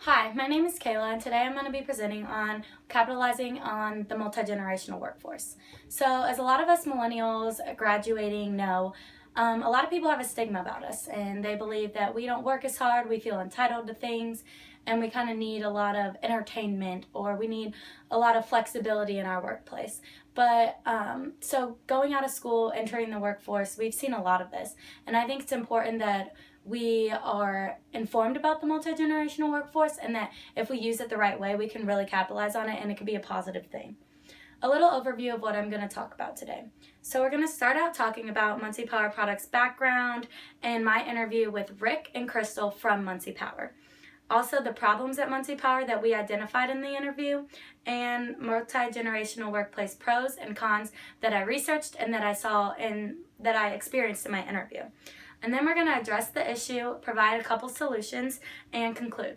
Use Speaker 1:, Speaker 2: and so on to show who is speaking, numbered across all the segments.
Speaker 1: Hi, my name is Kayla, and today I'm going to be presenting on capitalizing on the multi-generational workforce. So, as a lot of us millennials graduating know, a lot of people have a stigma about us, and they believe that we don't work as hard, we feel entitled to things, and we kind of need a lot of entertainment or we need a lot of flexibility in our workplace. So going out of school, entering the workforce, we've seen a lot of this, and I think it's important that we are informed about the multi-generational workforce and that if we use it the right way, we can really capitalize on it and it can be a positive thing. A little overview of what I'm going to talk about today. So we're going to start out talking about Muncie Power Products' background and my interview with Rick and Crystal from Muncie Power. Also, the problems at Muncie Power that we identified in the interview, and multi-generational workplace pros and cons that I researched and that I saw and that I experienced in my interview. And then we're going to address the issue, provide a couple solutions, and conclude.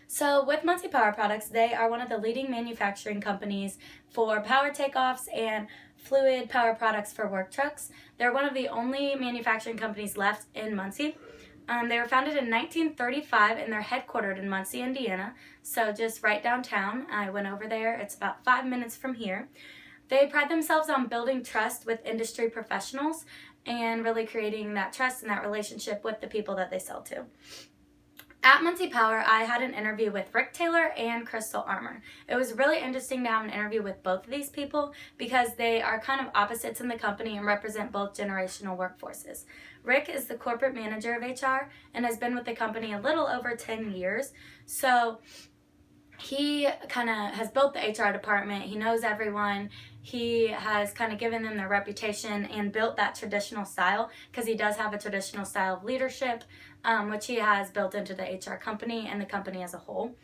Speaker 1: So with Muncie Power Products, they are one of the leading manufacturing companies for power takeoffs and fluid power products for work trucks. They're one of the only manufacturing companies left in Muncie. They were founded in 1935 and they're headquartered in Muncie, Indiana, so just right downtown. I went over there. It's about 5 minutes from here. They pride themselves on building trust with industry professionals and really creating that trust and that relationship with the people that they sell to. At Muncie Power, I had an interview with Rick Taylor and Crystal Armour. It was really interesting to have an interview with both of these people because they are kind of opposites in the company and represent both generational workforces. Rick is the corporate manager of HR and has been with the company a little over 10 years. So he kind of has built the HR department. He knows everyone. He has kind of given them their reputation and built that traditional style because he does have a traditional style of leadership, which he has built into the HR company and the company as a whole.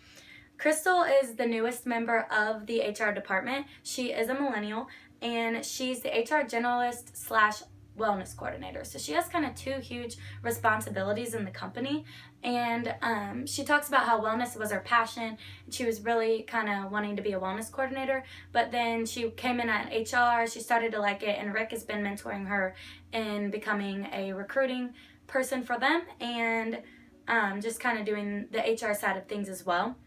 Speaker 1: Crystal is the newest member of the HR department. She is a millennial and she's the HR generalist slash wellness coordinator. So she has kind of two huge responsibilities in the company, and she talks about how wellness was her passion. She was really kind of wanting to be a wellness coordinator, but then she came in at HR, she started to like it, and Rick has been mentoring her in becoming a recruiting person for them and just kind of doing the HR side of things as well.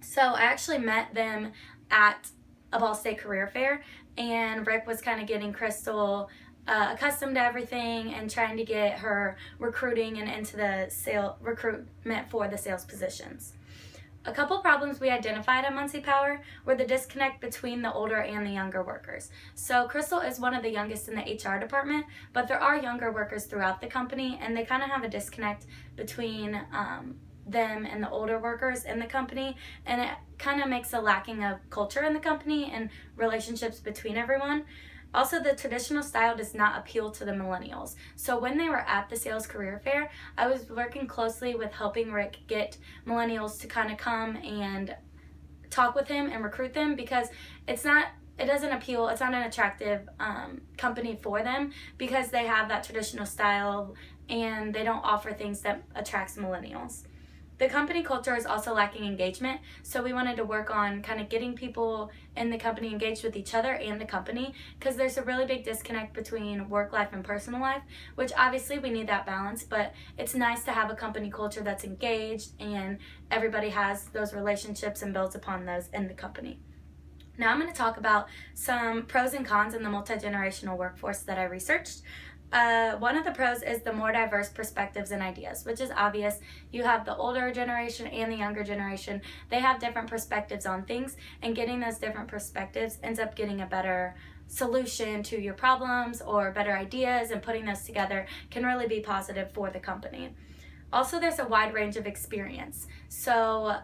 Speaker 1: So I actually met them at a Ball State career fair, and Rick was kind of getting Crystal accustomed to everything and trying to get her recruiting and into the recruitment for the sales positions. A couple problems we identified at Muncie Power were the disconnect between the older and the younger workers. So Crystal is one of the youngest in the HR department, but there are younger workers throughout the company, and they kind of have a disconnect between them and the older workers in the company, and it kind of makes a lacking of culture in the company and relationships between everyone. Also, the traditional style does not appeal to the millennials. So when they were at the sales career fair, I was working closely with helping Rick get millennials to kind of come and talk with him and recruit them because it doesn't appeal, it's not an attractive company for them because they have that traditional style and they don't offer things that attracts millennials. The company culture is also lacking engagement, so we wanted to work on kind of getting people in the company engaged with each other and the company because there's a really big disconnect between work life and personal life, which obviously we need that balance, but it's nice to have a company culture that's engaged and everybody has those relationships and builds upon those in the company. Now I'm going to talk about some pros and cons in the multi-generational workforce that I researched. One of the pros is the more diverse perspectives and ideas, which is obvious. You have the older generation and the younger generation. They have different perspectives on things, and getting those different perspectives ends up getting a better solution to your problems or better ideas, and putting those together can really be positive for the company. Also, there's a wide range of experience. So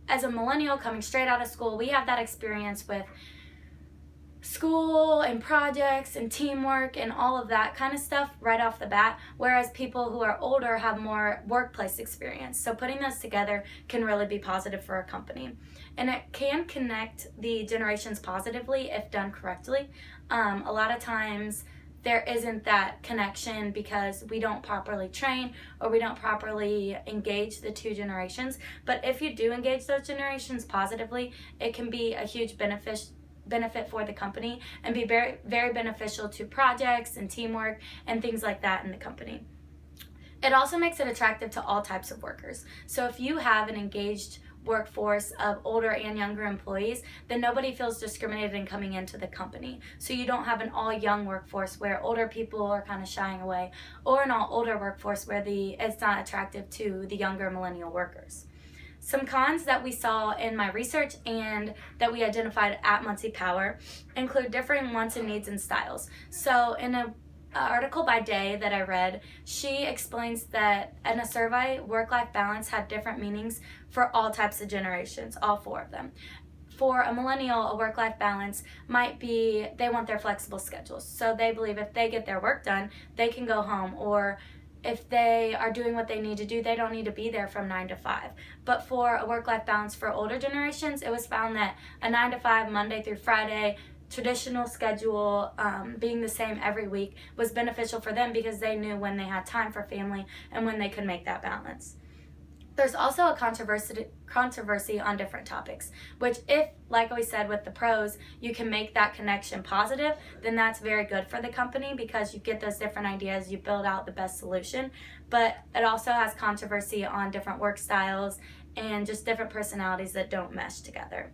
Speaker 1: as a millennial coming straight out of school, we have that experience with school and projects and teamwork and all of that kind of stuff right off the bat, whereas people who are older have more workplace experience. So putting those together can really be positive for a company, and it can connect the generations positively if done correctly. A lot of times there isn't that connection because we don't properly train or we don't properly engage the two generations, but if you do engage those generations positively, it can be a huge benefit for the company and be very, very beneficial to projects and teamwork and things like that in the company. It also makes it attractive to all types of workers. So if you have an engaged workforce of older and younger employees, then nobody feels discriminated in coming into the company. So you don't have an all young workforce where older people are kind of shying away, or an all older workforce where it's not attractive to the younger millennial workers. Some cons that we saw in my research and that we identified at Muncie Power include differing wants and needs and styles. So in an article by Day that I read, she explains that in a survey, work-life balance had different meanings for all types of generations, all 4 of them. For a millennial, a work-life balance might be they want their flexible schedules. So they believe if they get their work done, they can go home, or if they are doing what they need to do, they don't need to be there from 9 to 5. But for a work-life balance for older generations, it was found that a 9 to 5, Monday through Friday, traditional schedule, being the same every week, was beneficial for them because they knew when they had time for family and when they could make that balance. There's also a controversy on different topics, which if, like we said with the pros, you can make that connection positive, then that's very good for the company because you get those different ideas, you build out the best solution. But it also has controversy on different work styles and just different personalities that don't mesh together.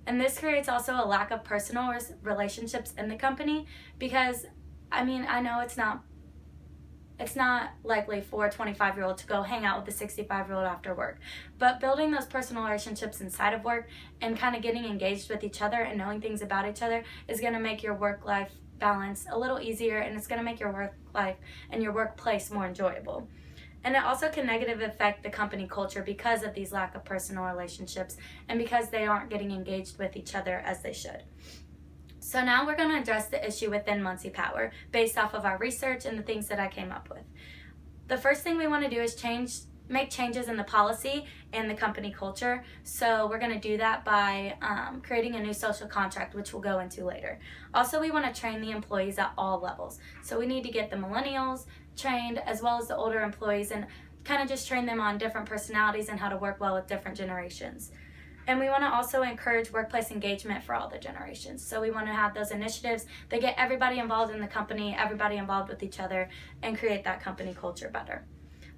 Speaker 1: And this creates also a lack of personal relationships in the company because, I know it's not likely for a 25-year-old to go hang out with a 65-year-old after work. But building those personal relationships inside of work and kind of getting engaged with each other and knowing things about each other is going to make your work-life balance a little easier, and it's going to make your work life and your workplace more enjoyable. And it also can negatively affect the company culture because of these lack of personal relationships and because they aren't getting engaged with each other as they should. So now we're going to address the issue within Muncie Power based off of our research and the things that I came up with. The first thing we want to do is make changes in the policy and the company culture. So we're going to do that by creating a new social contract, which we'll go into later. Also, we want to train the employees at all levels. So we need to get the millennials trained as well as the older employees and kind of just train them on different personalities and how to work well with different generations. And we want to also encourage workplace engagement for all the generations. So we want to have those initiatives that get everybody involved in the company, everybody involved with each other, and create that company culture better.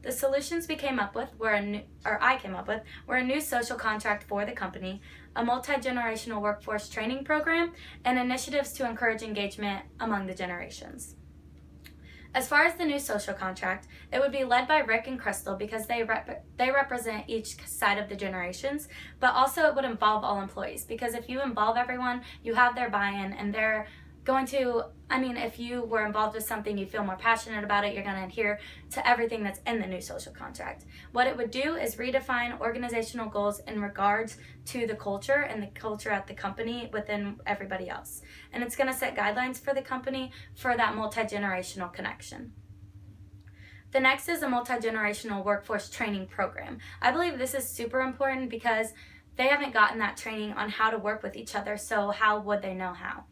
Speaker 1: The solutions we came up with I came up with were a new social contract for the company, a multi-generational workforce training program, and initiatives to encourage engagement among the generations. As far as the new social contract, it would be led by Rick and Crystal because they represent each side of the generations, but also it would involve all employees because if you involve everyone, you have their buy-in and they're going to, if you were involved with something, you feel more passionate about it, you're going to adhere to everything that's in the new social contract. What it would do is redefine organizational goals in regards to the culture and the culture at the company within everybody else. And it's going to set guidelines for the company for that multi-generational connection. The next is a multi-generational workforce training program. I believe this is super important because they haven't gotten that training on how to work with each other, so how would they know how?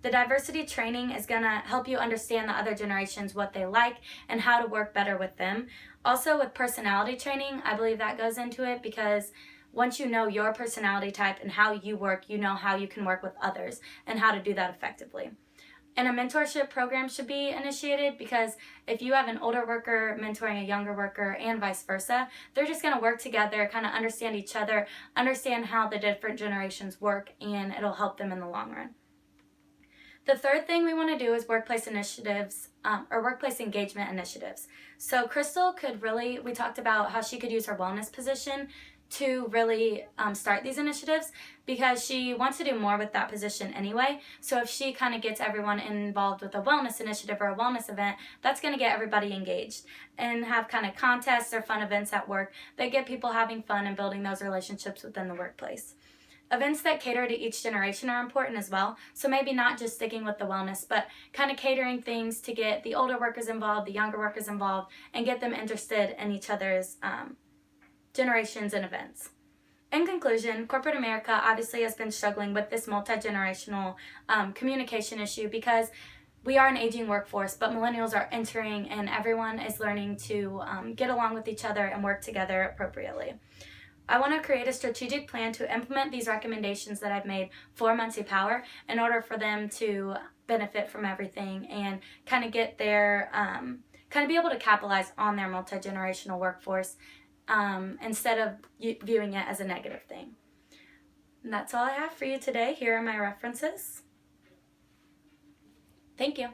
Speaker 1: The diversity training is going to help you understand the other generations, what they like, and how to work better with them. Also with personality training, I believe that goes into it because once you know your personality type and how you work, you know how you can work with others and how to do that effectively. And a mentorship program should be initiated because if you have an older worker mentoring a younger worker and vice versa, they're just going to work together, kind of understand each other, understand how the different generations work, and it'll help them in the long run. The third thing we want to do is workplace initiatives or workplace engagement initiatives. So Crystal we talked about how she could use her wellness position to really start these initiatives because she wants to do more with that position anyway. So if she kind of gets everyone involved with a wellness initiative or a wellness event, that's going to get everybody engaged and have kind of contests or fun events at work that get people having fun and building those relationships within the workplace. Events that cater to each generation are important as well. So maybe not just sticking with the wellness, but kind of catering things to get the older workers involved, the younger workers involved, and get them interested in each other's generations and events. In conclusion, corporate America obviously has been struggling with this multi-generational communication issue because we are an aging workforce, but millennials are entering and everyone is learning to get along with each other and work together appropriately. I want to create a strategic plan to implement these recommendations that I've made for Muncie Power in order for them to benefit from everything and kind of get their kind of be able to capitalize on their multi-generational workforce instead of viewing it as a negative thing. And that's all I have for you today. Here are my references. Thank you.